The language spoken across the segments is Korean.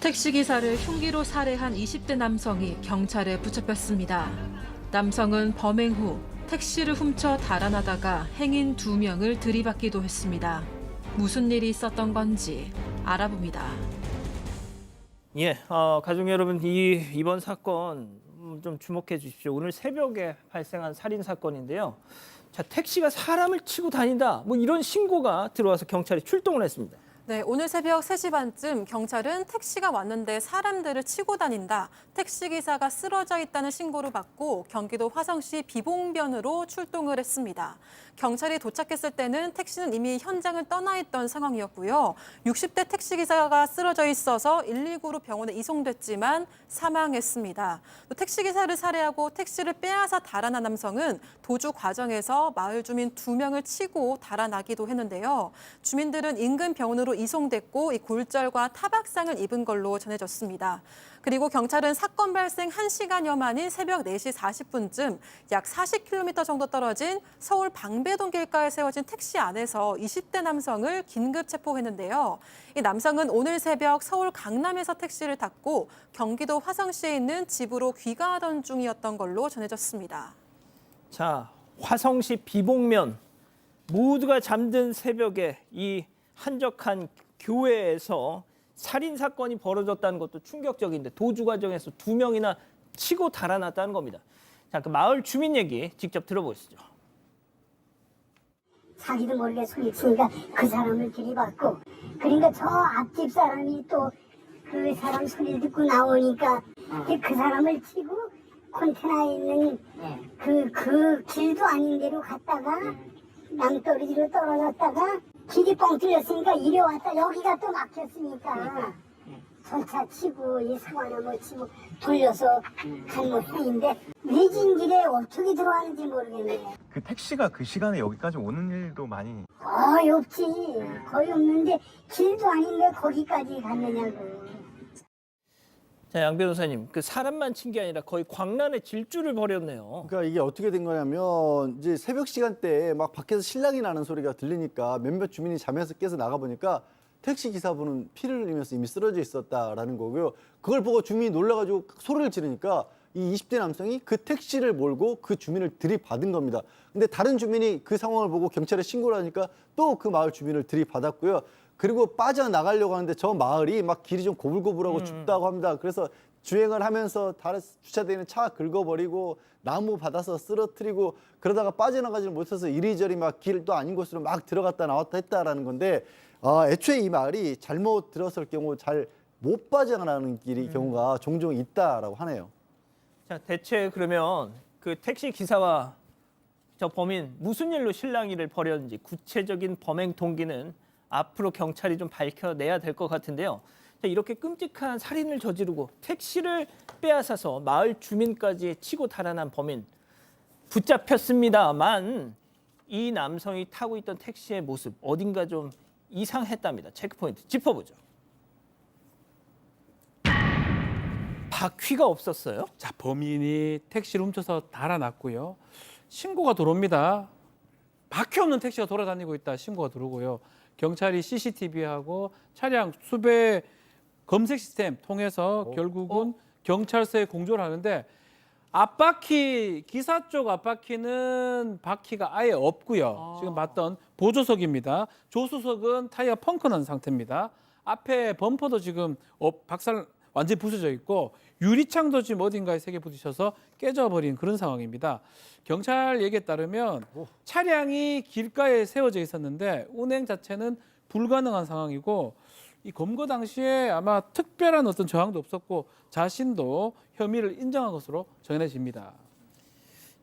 택시기사를 흉기로 살해한 20대 남성이 경찰에 붙잡혔습니다. 남성은 범행 후 택시를 훔쳐 달아나다가 행인 2명을 들이받기도 했습니다. 무슨 일이 있었던 건지 알아봅니다. 예, 가족 여러분, 이번 사건 좀 주목해 주십시오. 오늘 새벽에 발생한 살인 사건인데요. 자, 택시가 사람을 치고 다닌다, 뭐 이런 신고가 들어와서 경찰이 출동을 했습니다. 네, 오늘 새벽 3시 반쯤 경찰은 택시가 왔는데 사람들을 치고 다닌다, 택시기사가 쓰러져 있다는 신고를 받고 경기도 화성시 비봉변으로 출동을 했습니다. 경찰이 도착했을 때는 택시는 이미 현장을 떠나 있던 상황이었고요. 60대 택시기사가 쓰러져 있어서 119로 병원에 이송됐지만 사망했습니다. 또 택시기사를 살해하고 택시를 빼앗아 달아난 남성은 도주 과정에서 마을 주민 2명을 치고 달아나기도 했는데요. 주민들은 인근 병원으로 이송됐고 이 골절과 타박상을 입은 걸로 전해졌습니다. 그리고 경찰은 사건 발생 1시간여 만인 새벽 4시 40분쯤 약 40km 정도 떨어진 서울 방배동 길가에 세워진 택시 안에서 20대 남성을 긴급 체포했는데요. 이 남성은 오늘 새벽 서울 강남에서 택시를 탔고 경기도 화성시에 있는 집으로 귀가하던 중이었던 걸로 전해졌습니다. 자, 화성시 비봉면, 모두가 잠든 새벽에 이 한적한 교회에서 살인 사건이 벌어졌다는 것도 충격적인데 도주 과정에서 2명이나 치고 달아났다는 겁니다. 자, 그 마을 주민 얘기 직접 들어보시죠. 자기도 모르게 소리치니까 그 사람을 들이받고, 그러니까 저 앞집 사람이 또 그 사람 소리 듣고 나오니까 그 사람을 치고 컨테너에 있는 그 길도 아닌 데로 갔다가 낭떠러지로 떨어졌다가 길이 뻥 뚫렸으니까 이리 왔다, 여기가 또 막혔으니까 절차 치고 이 사과나무 치고 돌려서 간 모양인데 외진 길에 어떻게 들어왔는지 모르겠네요. 그 택시가 그 시간에 여기까지 오는 일도 많이 거의 없지. 거의 없는데 길도 아닌데 거기까지 갔느냐고. 자, 양 변호사님, 그 사람만 친 게 아니라 거의 광란의 질주를 벌였네요. 그러니까 이게 어떻게 된 거냐면 이제 새벽 시간대에 막 밖에서 신랑이 나는 소리가 들리니까 몇몇 주민이 잠에서 깨서 나가 보니까 택시 기사분은 피를 흘리면서 이미 쓰러져 있었다라는 거고요. 그걸 보고 주민이 놀라가지고 소리를 지르니까 이 20대 남성이 그 택시를 몰고 그 주민을 들이받은 겁니다. 근데 다른 주민이 그 상황을 보고 경찰에 신고를 하니까 또 그 마을 주민을 들이받았고요. 그리고 빠져나가려고 하는데 저 마을이 막 길이 좀 고불고불하고 춥다고 합니다. 그래서 주행을 하면서 다른 주차되어 있는 차 긁어버리고 나무 받아서 쓰러뜨리고 그러다가 빠져나가지 못해서 이리저리 막 길도 아닌 곳으로 막 들어갔다 나왔다 했다라는 건데, 애초에 이 마을이 잘못 들었을 경우 잘 못 빠져나가는 길이 경우가 종종 있다라고 하네요. 자, 대체 그러면 그 택시 기사와 저 범인 무슨 일로 실랑이를 벌였는지 구체적인 범행 동기는 앞으로 경찰이 좀 밝혀내야 될 것 같은데요. 자, 이렇게 끔찍한 살인을 저지르고 택시를 빼앗아서 마을 주민까지 치고 달아난 범인 붙잡혔습니다만 이 남성이 타고 있던 택시의 모습 어딘가 좀 이상했답니다. 체크포인트 짚어보죠. 바퀴가 없었어요? 자, 범인이 택시를 훔쳐서 달아났고요. 신고가 들어옵니다. 바퀴 없는 택시가 돌아다니고 있다 신고가 들어오고요. 경찰이 CCTV하고 차량 수배 검색 시스템 통해서 결국은 경찰서에 공조를 하는데 앞바퀴, 기사 쪽 앞바퀴는 바퀴가 아예 없고요. 지금 봤던 보조석입니다. 조수석은 타이어 펑크 난 상태입니다. 앞에 범퍼도 지금 박살 완전히 부서져 있고 유리창도 지금 어딘가에 세게 부딪혀서 깨져버린 그런 상황입니다. 경찰 얘기에 따르면 차량이 길가에 세워져 있었는데 운행 자체는 불가능한 상황이고 이 검거 당시에 아마 특별한 어떤 저항도 없었고 자신도 혐의를 인정한 것으로 전해집니다.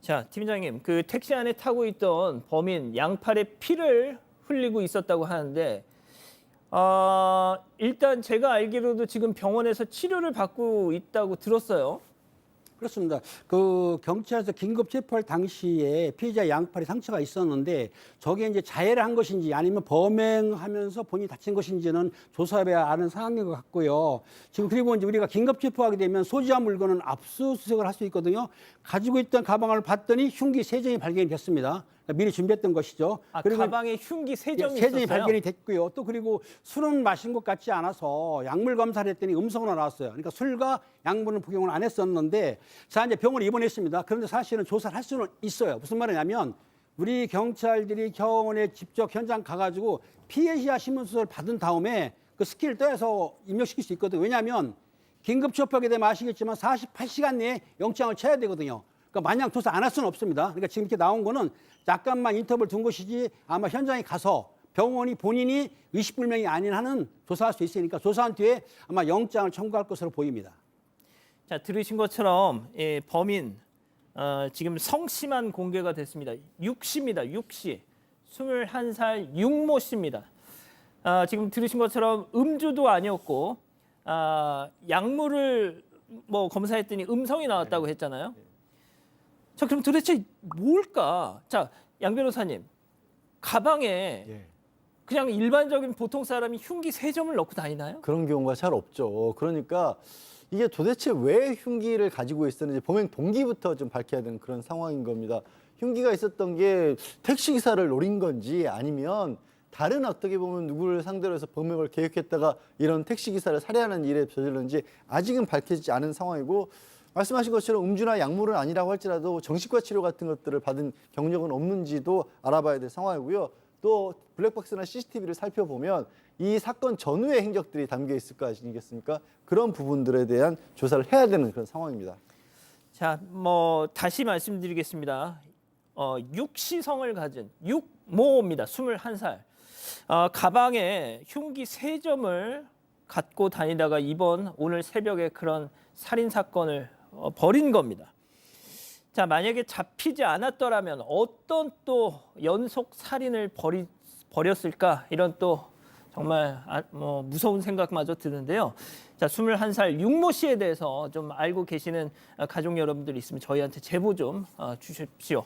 자, 팀장님, 그 택시 안에 타고 있던 범인 양팔에 피를 흘리고 있었다고 하는데 일단 제가 알기로도 지금 병원에서 치료를 받고 있다고 들었어요. 그렇습니다. 그 경찰에서 긴급 체포할 당시에 피해자 양팔에 상처가 있었는데 저게 이제 자해를 한 것인지 아니면 범행하면서 본인이 다친 것인지는 조사해야 아는 상황인 것 같고요. 지금 그리고 이제 우리가 긴급 체포하게 되면 소지한 물건은 압수수색을 할 수 있거든요. 가지고 있던 가방을 봤더니 흉기 3점이 발견이 됐습니다. 미리 준비했던 것이죠. 아, 그리고 가방에 흉기 세 점이 세점이 있었어요. 발견이 됐고요. 또 그리고 술은 마신 것 같지 않아서 약물 검사를 했더니 음성으로 나왔어요. 그러니까 술과 약물은 복용을 안 했었는데 자 이제 병원에 입원했습니다. 그런데 사실은 조사를 할 수는 있어요. 무슨 말이냐면 우리 경찰들이 병원에 직접 현장 가가지고 피해자 신문서를 받은 다음에 그 스킬을 떠서 입력시킬 수 있거든요. 왜냐하면 긴급 취업하게 되면 아시겠지만 48시간 내에 영장을 쳐야 되거든요. 그러니까 마냥 조사 안 할 수는 없습니다. 그러니까 지금 이렇게 나온 거는 잠깐만 인터뷰를 둔 것이지 아마 현장에 가서 병원이 본인이 의식불명이 아닌 한은 조사할 수 있으니까 조사한 뒤에 아마 영장을 청구할 것으로 보입니다. 자, 들으신 것처럼 범인 지금 성씨만 공개가 됐습니다. 육씨입니다. 육씨. 21살 육모 씨입니다. 지금 들으신 것처럼 음주도 아니었고 약물을 뭐 검사했더니 음성이 나왔다고 했잖아요. 자, 그럼 도대체 뭘까? 자, 양 변호사님. 가방에 예. 그냥 일반적인 보통 사람이 흉기 세 점을 넣고 다니나요? 그런 경우가 잘 없죠. 그러니까 이게 도대체 왜 흉기를 가지고 있었는지 범행 동기부터 좀 밝혀야 되는 그런 상황인 겁니다. 흉기가 있었던 게 택시 기사를 노린 건지 아니면 다른 어떻게 보면 누구를 상대로 해서 범행을 계획했다가 이런 택시 기사를 살해하는 일에 저질렀는지 아직은 밝혀지지 않은 상황이고 말씀하신 것처럼 음주나 약물은 아니라고 할지라도 정신과 치료 같은 것들을 받은 경력은 없는지도 알아봐야 될 상황이고요. 또 블랙박스나 CCTV를 살펴보면 이 사건 전후의 행적들이 담겨 있을 거 아니겠습니까? 그런 부분들에 대한 조사를 해야 되는 그런 상황입니다. 자, 뭐 다시 말씀드리겠습니다. 육시성을 가진 육모입니다. 21살. 가방에 흉기 3점을 갖고 다니다가 오늘 새벽에 그런 살인 사건을 벌인 겁니다. 자, 만약에 잡히지 않았더라면 어떤 또 연속 살인을 벌였을까? 이런 또 정말 무서운 생각마저 드는데요. 자, 21살 육모 씨에 대해서 좀 알고 계시는 가족 여러분들이 있으면 저희한테 제보 좀 주십시오.